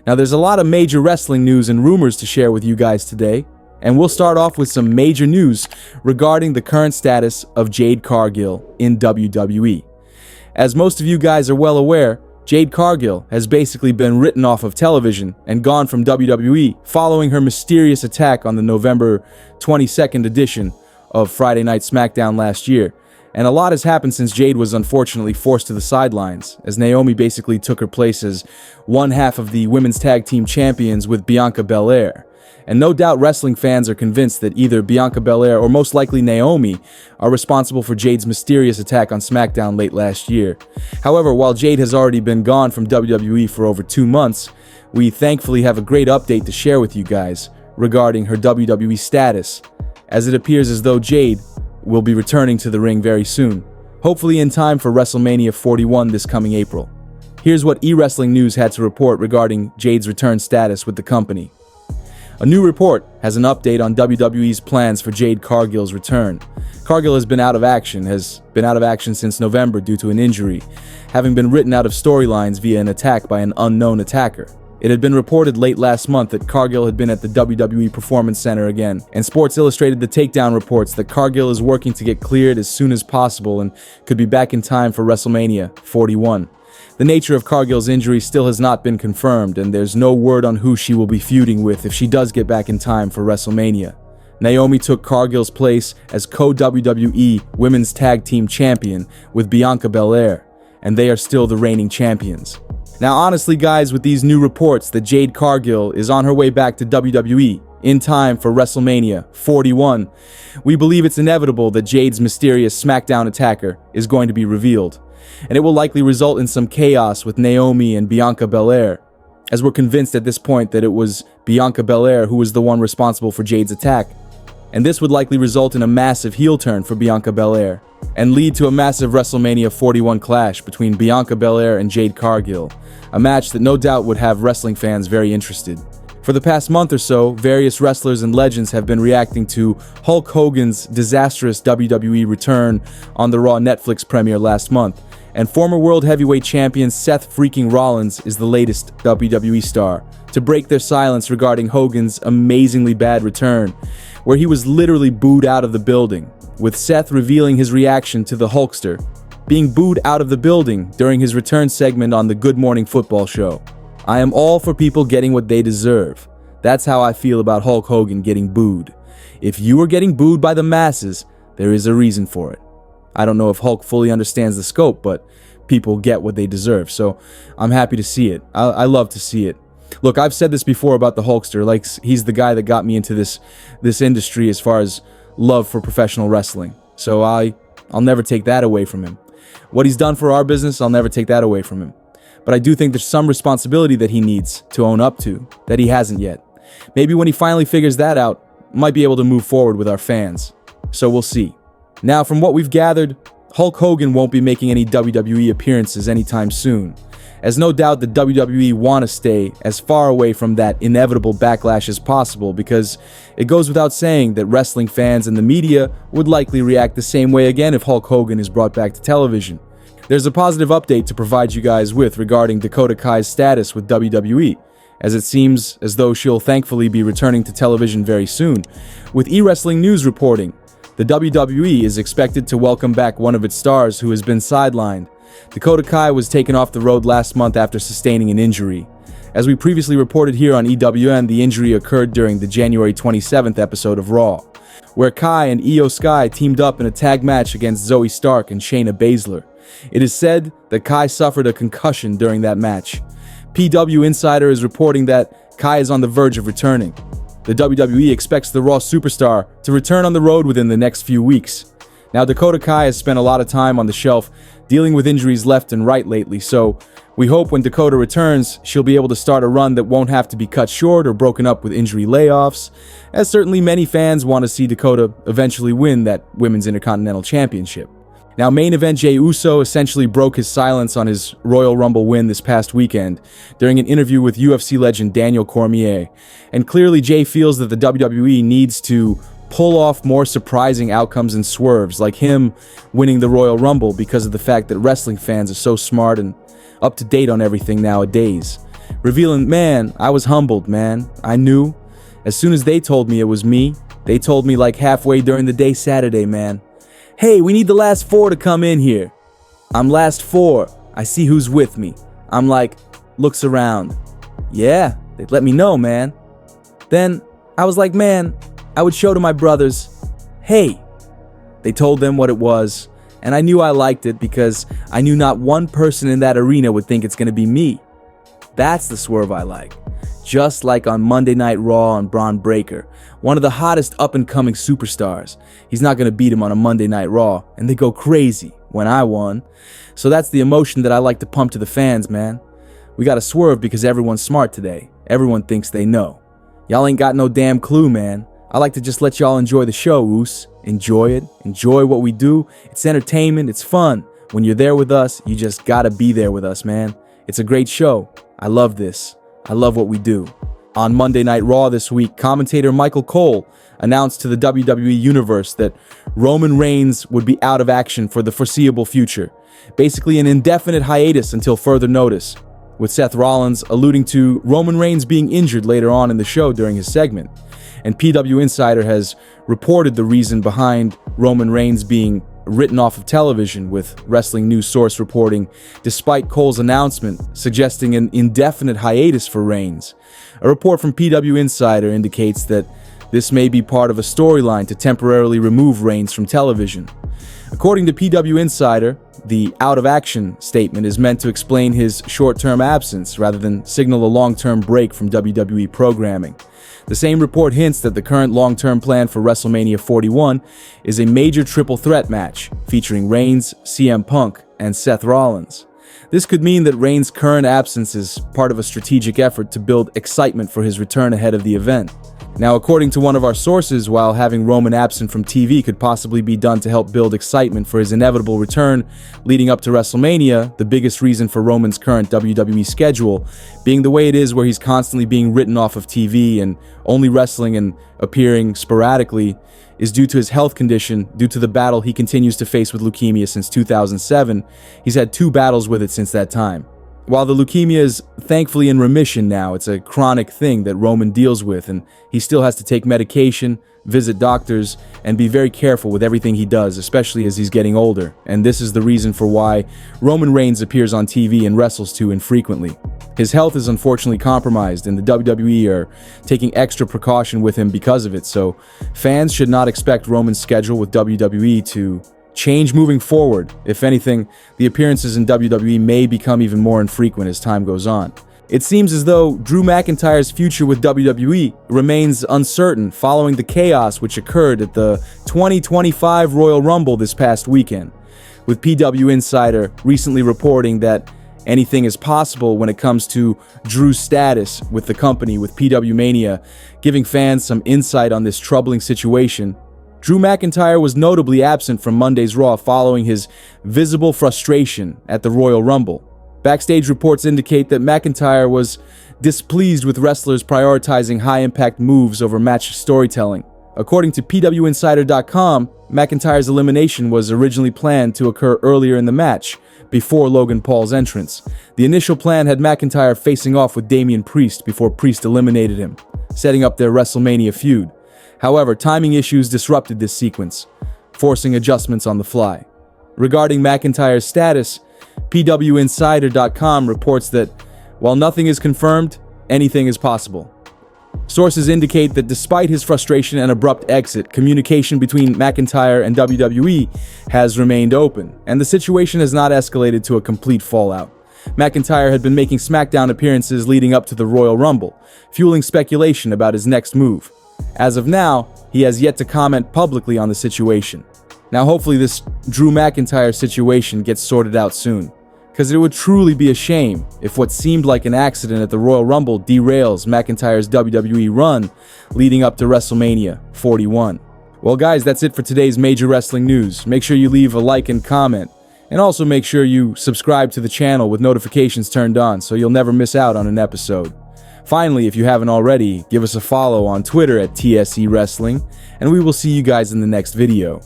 Now, there's a lot of major wrestling news and rumors to share with you guys today, and we'll start off with some major news regarding the current status of Jade Cargill in WWE. As most of you guys are well aware, Jade Cargill has basically been written off of television and gone from WWE following her mysterious attack on the November 22nd edition of Friday Night SmackDown last year. And a lot has happened since Jade was unfortunately forced to the sidelines, as Naomi basically took her place as one half of the women's tag team champions with Bianca Belair. And no doubt wrestling fans are convinced that either Bianca Belair or most likely Naomi are responsible for Jade's mysterious attack on SmackDown late last year. However, while Jade has already been gone from WWE for over 2 months, we thankfully have a great update to share with you guys regarding her WWE status, as it appears as though Jade will be returning to the ring very soon, hopefully in time for WrestleMania 41 this coming April. Here's what eWrestling News had to report regarding Jade's return status with the company. A new report has an update on WWE's plans for Jade Cargill's return. Cargill has been out of action since November due to an injury, having been written out of storylines via an attack by an unknown attacker. It had been reported late last month that Cargill had been at the WWE Performance Center again, and Sports Illustrated The Takedown reports that Cargill is working to get cleared as soon as possible and could be back in time for WrestleMania 41. The nature of Cargill's injury still has not been confirmed, and there's no word on who she will be feuding with if she does get back in time for WrestleMania. Naomi took Cargill's place as co-WWE Women's Tag Team Champion with Bianca Belair, and they are still the reigning champions. Now honestly guys, with these new reports that Jade Cargill is on her way back to WWE in time for WrestleMania 41, we believe it's inevitable that Jade's mysterious SmackDown attacker is going to be revealed, and it will likely result in some chaos with Naomi and Bianca Belair, as we're convinced at this point that it was Bianca Belair who was the one responsible for Jade's attack. And this would likely result in a massive heel turn for Bianca Belair, and lead to a massive WrestleMania 41 clash between Bianca Belair and Jade Cargill, a match that no doubt would have wrestling fans very interested. For the past month or so, various wrestlers and legends have been reacting to Hulk Hogan's disastrous WWE return on the Raw Netflix premiere last month, and former World Heavyweight Champion Seth freaking Rollins is the latest WWE star to break their silence regarding Hogan's amazingly bad return, where he was literally booed out of the building, with Seth revealing his reaction to the Hulkster being booed out of the building during his return segment on the Good Morning Football show. I am all for people getting what they deserve. That's how I feel about Hulk Hogan getting booed. If you are getting booed by the masses, there is a reason for it. I don't know if Hulk fully understands the scope, but people get what they deserve, so I'm happy to see it. I love to see it. Look, I've said this before about the Hulkster, like he's the guy that got me into this industry as far as love for professional wrestling. So I'll never take that away from him. What he's done for our business, I'll never take that away from him. But I do think there's some responsibility that he needs to own up to that he hasn't yet. Maybe when he finally figures that out, might be able to move forward with our fans. So we'll see. Now, from what we've gathered, Hulk Hogan won't be making any WWE appearances anytime soon, as no doubt the WWE want to stay as far away from that inevitable backlash as possible, because it goes without saying that wrestling fans and the media would likely react the same way again if Hulk Hogan is brought back to television. There's a positive update to provide you guys with regarding Dakota Kai's status with WWE, as it seems as though she'll thankfully be returning to television very soon, with eWrestling News reporting the WWE is expected to welcome back one of its stars who has been sidelined. Dakota Kai was taken off the road last month after sustaining an injury. As we previously reported here on EWN, the injury occurred during the January 27th episode of Raw, where Kai and Io Sky teamed up in a tag match against Zoe Stark and Shayna Baszler. It is said that Kai suffered a concussion during that match. PWInsider is reporting that Kai is on the verge of returning. The WWE expects the Raw superstar to return on the road within the next few weeks. Now, Dakota Kai has spent a lot of time on the shelf dealing with injuries left and right lately, so we hope when Dakota returns, she'll be able to start a run that won't have to be cut short or broken up with injury layoffs, as certainly many fans want to see Dakota eventually win that Women's Intercontinental Championship. Now, main event Jey Uso essentially broke his silence on his Royal Rumble win this past weekend during an interview with UFC legend Daniel Cormier, and clearly Jey feels that the WWE needs to pull off more surprising outcomes and swerves, like him winning the Royal Rumble, because of the fact that wrestling fans are so smart and up to date on everything nowadays. revealing, man, I was humbled, man. I knew. As soon as they told me it was me, they told me like halfway during the day Saturday, man. Hey, we need the last 4 to come in here. I'm last 4. I see who's with me. I'm like, looks around. Yeah, they'd let me know, man. Then I was like, man, I would show to my brothers, hey. They told them what it was, and I knew I liked it because I knew not one person in that arena would think it's gonna be me. That's the swerve I like. Just like on Monday Night Raw on Braun Breaker, one of the hottest up-and-coming superstars. He's not gonna beat him on a Monday Night Raw, and they go crazy when I won. So that's the emotion that I like to pump to the fans, man. We gotta swerve because everyone's smart today. Everyone thinks they know. Y'all ain't got no damn clue, man. I like to just let y'all enjoy the show, Oos. Enjoy it. Enjoy what we do. It's entertainment. It's fun. When you're there with us, you just gotta be there with us, man. It's a great show. I love this. I love what we do. On Monday Night Raw this week, commentator Michael Cole announced to the WWE Universe that Roman Reigns would be out of action for the foreseeable future. Basically an indefinite hiatus until further notice, with Seth Rollins alluding to Roman Reigns being injured later on in the show during his segment. And PWInsider has reported the reason behind Roman Reigns being written off of television, with WrestlingNewsSource reporting, despite Cole's announcement suggesting an indefinite hiatus for Reigns. A report from PWInsider indicates that this may be part of a storyline to temporarily remove Reigns from television. According to PWInsider, the out of action statement is meant to explain his short-term absence rather than signal a long-term break from WWE programming. The same report hints that the current long-term plan for WrestleMania 41 is a major triple threat match featuring Reigns, CM Punk, and Seth Rollins. This could mean that Reigns' current absence is part of a strategic effort to build excitement for his return ahead of the event. Now, according to one of our sources, while having Roman absent from TV could possibly be done to help build excitement for his inevitable return leading up to WrestleMania, the biggest reason for Roman's current WWE schedule being the way it is, where he's constantly being written off of TV and only wrestling and appearing sporadically, is due to his health condition, due to the battle he continues to face with leukemia since 2007. He's had 2 battles with it since that time. While the leukemia is thankfully in remission now, it's a chronic thing that Roman deals with, and he still has to take medication, visit doctors, and be very careful with everything he does, especially as he's getting older. And this is the reason for why Roman Reigns appears on TV and wrestles too infrequently. His health is unfortunately compromised, and the WWE are taking extra precaution with him because of it, so fans should not expect Roman's schedule with WWE to change moving forward. If anything, the appearances in WWE may become even more infrequent as time goes on. It seems as though Drew McIntyre's future with WWE remains uncertain following the chaos which occurred at the 2025 Royal Rumble this past weekend, with PWInsider recently reporting that anything is possible when it comes to Drew's status with the company, with PW Mania, giving fans some insight on this troubling situation. Drew McIntyre was notably absent from Monday's Raw following his visible frustration at the Royal Rumble. Backstage reports indicate that McIntyre was displeased with wrestlers prioritizing high-impact moves over match storytelling. According to PWInsider.com, McIntyre's elimination was originally planned to occur earlier in the match, before Logan Paul's entrance. The initial plan had McIntyre facing off with Damian Priest before Priest eliminated him, setting up their WrestleMania feud. However, timing issues disrupted this sequence, forcing adjustments on the fly. Regarding McIntyre's status, PWInsider.com reports that while nothing is confirmed, anything is possible. Sources indicate that despite his frustration and abrupt exit, communication between McIntyre and WWE has remained open, and the situation has not escalated to a complete fallout. McIntyre had been making SmackDown appearances leading up to the Royal Rumble, fueling speculation about his next move. As of now, he has yet to comment publicly on the situation. Now, hopefully this Drew McIntyre situation gets sorted out soon, because it would truly be a shame if what seemed like an accident at the Royal Rumble derails McIntyre's WWE run leading up to WrestleMania 41. Well guys, that's it for today's major wrestling news. Make sure you leave a like and comment, and also make sure you subscribe to the channel with notifications turned on so you'll never miss out on an episode. Finally, if you haven't already, give us a follow on Twitter at TSE Wrestling, and we will see you guys in the next video.